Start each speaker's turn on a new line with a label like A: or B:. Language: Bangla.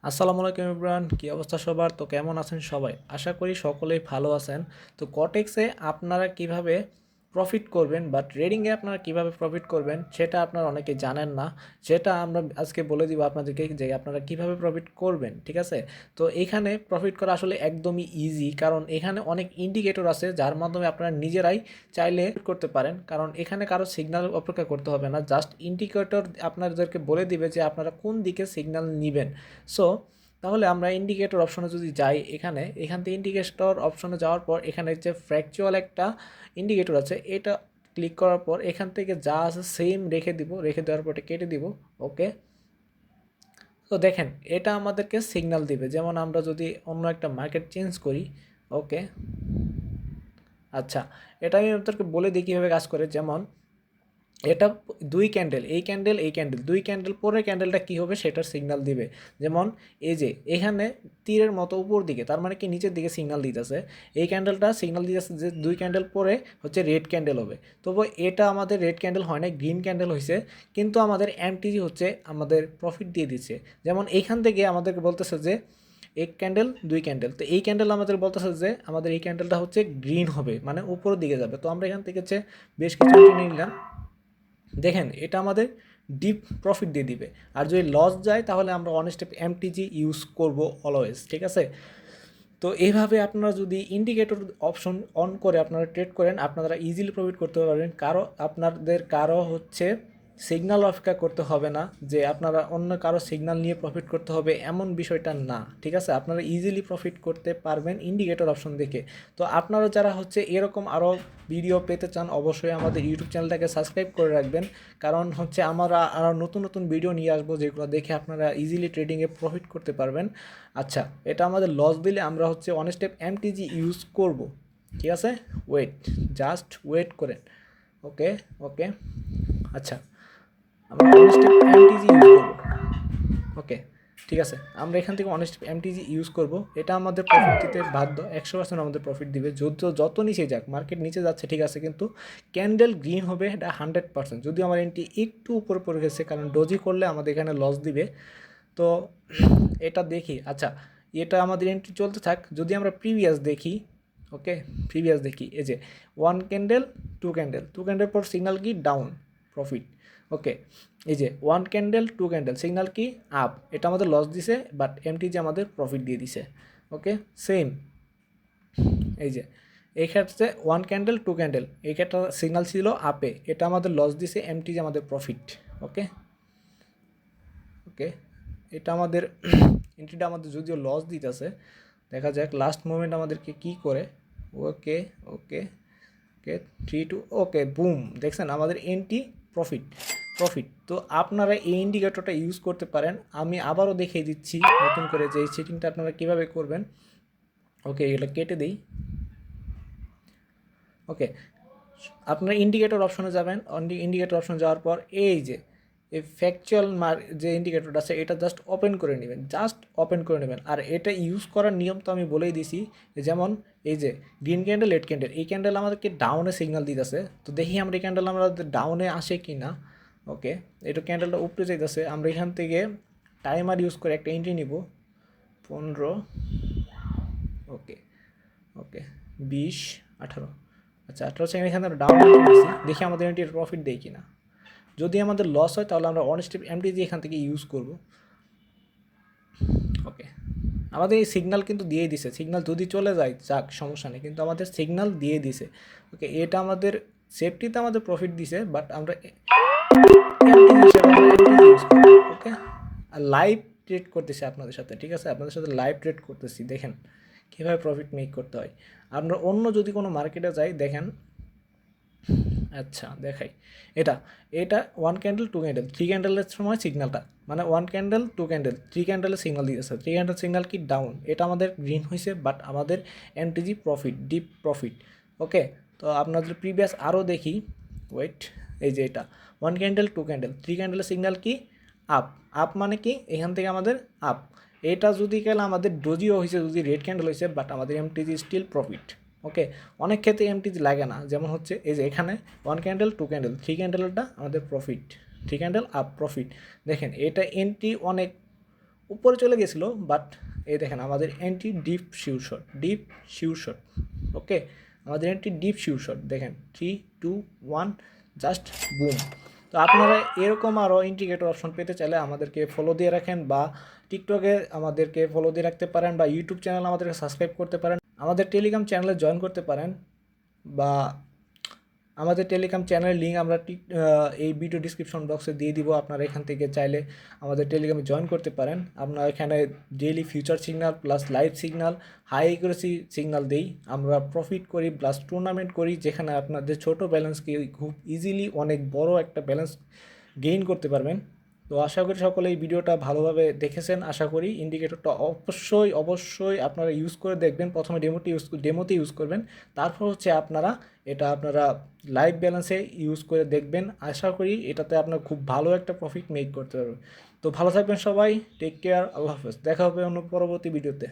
A: আসসালামু আলাইকুম ইমরান, কি অবস্থা সবার? তো কেমন আছেন সবাই? আশা করি সকলেই ভালো আছেন। তো কটেক্সে আপনারা কিভাবে প্রফিট করবেন বা ট্রেডিংয়ে আপনারা কিভাবে প্রফিট করবেন সেটা আপনারা অনেকে জানেন না। সেটা আমরা আজকে বলে দিব আপনাদেরকে যে আপনারা কিভাবে প্রফিট করবেন, ঠিক আছে? তো এখানে প্রফিট করা আসলে একদমই ইজি, কারণ এখানে অনেক ইন্ডিকেটর আছে যার মাধ্যমে আপনারা নিজেরাই চাইলে করতে পারেন। কারণ এখানে কারো সিগন্যাল অপেক্ষা করতে হবে না, জাস্ট ইন্ডিকেটর আপনাদেরকে বলে দিবে যে আপনারা কোন দিকে সিগন্যাল নেবেন। সো তাহলে আমরা ইন্ডিকেটর অপশনে যদি যাই, এখান থেকে ইন্ডিকেটর অপশনে যাওয়ার পর এখানে যে ফ্র্যাকচুয়াল একটা ইন্ডিকেটর আছে, এটা ক্লিক করার পর এখান থেকে যা আছে সেম রেখে দিব, রেখে দেওয়ার পর কেটে দিব। ওকে, তো দেখেন এটা আমাদেরকে সিগন্যাল দিবে। যেমন আমরা যদি অন্য একটা মার্কেট চেঞ্জ করি। ওকে, আচ্ছা, এটা আমি আপনাদেরকে বলে দিই কীভাবে কাজ করে। যেমন এটা দুই ক্যান্ডেল, এই ক্যান্ডেল দুই ক্যান্ডেল পরে ক্যান্ডেলটা কী হবে সেটার সিগন্যাল দিবে। যেমন এই যে এখানে তীরের মতো উপর দিকে, তার মানে কি নিচের দিকে সিগন্যাল দিতেছে। এই ক্যান্ডেলটা সিগন্যাল দিতেছে যে দুই ক্যান্ডেল পরে হচ্ছে রেড ক্যান্ডেল হবে। তবু এটা আমাদের রেড ক্যান্ডেল হয় না, গ্রিন ক্যান্ডেল হয়েছে, কিন্তু আমাদের এমটিজি হচ্ছে আমাদের প্রফিট দিয়ে দিচ্ছে। যেমন এইখান থেকে আমাদেরকে বলতেছে যে এক ক্যান্ডেল দুই ক্যান্ডেল, তো এই ক্যান্ডেল আমাদের বলতেছে যে আমাদের এই ক্যান্ডেলটা হচ্ছে গ্রিন হবে, মানে উপরের দিকে যাবে। তো আমরা এখান থেকে হচ্ছে বেশ কিছু নিলাম। দেখেন এটা আমাদের ডিপ প্রফিট দিয়ে দিবে। আর যদি লস যায় তাহলে আমরা অন স্টেপ এমটিজি ইউজ করব অলওয়েজ, ঠিক আছে? তো এইভাবে আপনারা যদি ইন্ডিকেটর অপশন অন করে আপনারা ট্রেড করেন, আপনারা ইজিলি প্রফিট করতে পারবেন। কারো হচ্ছে সিগন্যাল অপেক্ষা করতে হবে না, যে আপনারা অন্য কারো সিগন্যাল নিয়ে প্রফিট করতে হবে, এমন বিষয়টা না, ঠিক আছে? আপনারা ইজিলি প্রফিট করতে পারবেন ইন্ডিকেটর অপশন দেখে। তো আপনারা যারা হচ্ছে এরকম আরও ভিডিও পেতে চান, অবশ্যই আমাদের ইউটিউব চ্যানেলটাকে সাবস্ক্রাইব করে রাখবেন। কারণ হচ্ছে আমরা আরও নতুন নতুন ভিডিও নিয়ে আসবো, যেগুলো দেখে আপনারা ইজিলি ট্রেডিংয়ে প্রফিট করতে পারবেন। আচ্ছা, এটা আমাদের লস দিলে আমরা হচ্ছে অন স্টেপ এমটিজি ইউজ করব, ঠিক আছে? ওয়েট, জাস্ট ওয়েট করেন। ওকে, ওকে, আচ্ছা, আমরা অন স্টেপ এমটিজি ইউজ করব। ওকে, ঠিক আছে, আমরা এখান থেকে অন স্টেপ এমটিজি ইউজ করব। এটা আমাদের প্রফিট দিতে বাধ্য, 100% আমাদের প্রফিট দিবে। যত নিচে যাক, মার্কেট নিচে যাচ্ছে ঠিক আছে, কিন্তু ক্যান্ডেল গ্রিন হবে, এটা 100%। যদি আমার এন্ট্রি একটু উপরে পড়ে গেছে, কারণ ডোজি করলে আমাদের এখানে লস দিবে। তো এটা দেখি। আচ্ছা, এটা আমাদের এন্ট্রি চলতে থাক। যদি আমরা প্রিভিয়াস দেখি, ওকে, প্রিভিয়াস দেখি, এই যে ওয়ান ক্যান্ডেল, টু ক্যান্ডেল পর সিগন্যাল কি ডাউন, প্রফিট। ওকে, এই যে one candle two candle signal কি আপ, এটা আমাদের লস দিছে, বাট এমটিজি আমাদের প্রফিট দিয়ে দিছে। ওকে, সেম এই যে এই ক্ষেত্রে ওয়ান ক্যান্ডেল টু ক্যান্ডেল, এই ক্ষেত্রে সিগন্যাল ছিল আপে, এটা আমাদের লস দিছে, এমটিজি আমাদের প্রফিট। ওকে, ওকে, এটা আমাদের এন্ট্রিটা আমাদের যদিও লস দিতেছে, দেখা যাক লাস্ট মোমেন্ট আমাদেরকে কি করে। ওকে, ওকে, ওকে, 3 2, ওকে, বুম, দেখছেন আমাদের এন্ট্রি প্রফিট, প্রফিট। তো আপনারা এই ইন্ডিকেটরটা ইউজ করতে পারেন। আমি আবারও দেখিয়ে দিচ্ছি নতুন করে যে এই সেটিংটা আপনারা কীভাবে করবেন। ওকে, এটা কেটে দিই। ওকে, আপনারা ইন্ডিকেটর অপশনে যাবেন। ইন্ডিকেটর অপশনে যাওয়ার পর এই যে এই ফ্যাকচুয়াল যে ইন্ডিকেটরটা আছে, এটা জাস্ট ওপেন করে নেবেন, জাস্ট ওপেন করে নেবেন। আর এটা ইউজ করার নিয়ম তো আমি বলেই দিছি। যেমন এই যে গ্রিন ক্যান্ডেল, রেড ক্যান্ডেল, এই ক্যান্ডেল আমাদেরকে ডাউনে সিগন্যাল দিতেছে। তো দেখি আমরা এই ক্যান্ডেল আমাদের ডাউনে আসে কি না। ওকে, এটা ক্যান্ডেলটা উপরে যাইতেছে। আমরা এখান থেকে টাইমার ইউজ করে একটা এন্ট্রি নিব, 15, ওকে, ওকে, 20, 18। আচ্ছা, 18 সেকেন্ড এখানে আমরা ডাউন দিচ্ছি, দেখি আমাদের এন্ট্রির প্রফিট দেয় কিনা। যদি আমাদের লস হয় তাহলে আমরা ওয়ান স্টেপ এমটিজি এখান থেকে ইউজ করব। ওকে, আমাদের এই সিগন্যাল কিন্তু দিয়েই দিছে, সিগন্যাল যদি চলে যায় যাক সমস্যা নেই, কিন্তু আমাদের সিগন্যাল দিয়ে দিছে। ওকে, এটা আমাদের সেফটিতে আমাদের প্রফিট দিছে, বাট আমরা এমটিজি হিসেবে আমরা এমটিজি ইউজ করব। ওকে, আর লাইভ ট্রেড করতেছি আপনাদের সাথে, ঠিক আছে? আপনাদের সাথে লাইভ ট্রেড করতেছি, দেখেন কীভাবে প্রফিট মেক করতে হয়। আমরা অন্য যদি কোনো মার্কেটে যাই, দেখেন, আচ্ছা দেখাই, এটা এটা one candle two candle, three ক্যান্ডেলের সময় সিগন্যালটা, মানে one candle two candle, three ক্যান্ডেলের সিগন্যাল দিয়েছে, থ্রি ক্যান্ডেল সিগন্যাল কি ডাউন, এটা আমাদের গ্রিন হয়েছে, বাট আমাদের MTG profit, deep profit. Okay, তো আপনাদের প্রিভিয়াস আরও দেখি। ওয়েট, এই যে এটা one candle two candle, three ক্যান্ডেলের সিগন্যাল কি আপ, আপ মানে কি এখান থেকে আমাদের আপ। এটা যদি গেলে আমাদের ডোজিও হয়েছে, যদি রেড ক্যান্ডেল হয়েছে, বাট আমাদের এমটিজি স্টিল প্রফিট। ওকে, অনেক ক্ষেত্রে এমটিজি লাগে না, যেমন হচ্ছে এই যে এখানে one candle two candle, three ক্যান্ডেলটা আমাদের profit, three candle up profit. দেখেন এটা এন্ট্রি অনেক উপরে চলে গেছিলো, বাট এই দেখেন আমাদের এন্ট্রি ডিপ শিওর শট, ওকে, আমাদের এন্ট্রি ডিপ শিওর শট দেখেন 3 2 1 জাস্ট বুম। তো আপনারা এরকম আরও ইন্ডিকেটর অপশন পেতে চাইলে আমাদেরকে ফলো দিয়ে রাখেন, বা টিকটকে আমাদেরকে ফলো দিয়ে রাখতে পারেন, বা ইউটিউব চ্যানেল আমাদেরকে সাবস্ক্রাইব করতে পারেন, আমাদের টেলিগ্রাম চ্যানেলে জয়েন করতে পারেন, বা আমাদের টেলিগ্রাম চ্যানেলের লিঙ্ক আমরা এই ভিডিও ডিসক্রিপশন বক্সে দিয়ে দিব। আপনারা এখান থেকে চাইলে আমাদের টেলিগ্রামে জয়েন করতে পারেন। আমরা এখানে daily future signal plus live signal, high accuracy signal দিই। আমরা প্রফিট করি প্লাস টুর্নামেন্ট করি, যেখানে আপনাদের ছোট ব্যালেন্সকে খুব ইজিলি অনেক বড় একটা ব্যালেন্স গেইন করতে পারবেন। তো আশা করি সকলে এই ভিডিওটা ভালোভাবে দেখেছেন। আশা করি ইন্ডিকেটরটা অবশ্যই আপনারা ইউজ করে দেখবেন। প্রথমে ডেমোতে ইউজ করবেন, তারপর হচ্ছে আপনারা লাইভ ব্যালেন্সে ইউজ করে দেখবেন। আশা করি এটাতে আপনার খুব ভালো একটা প্রফিট মেক করতে পারবেন। তো ভালো থাকবেন সবাই, টেক কেয়ার, আল্লাহ হাফেজ, দেখা হবে অন্য পরবর্তী ভিডিওতে।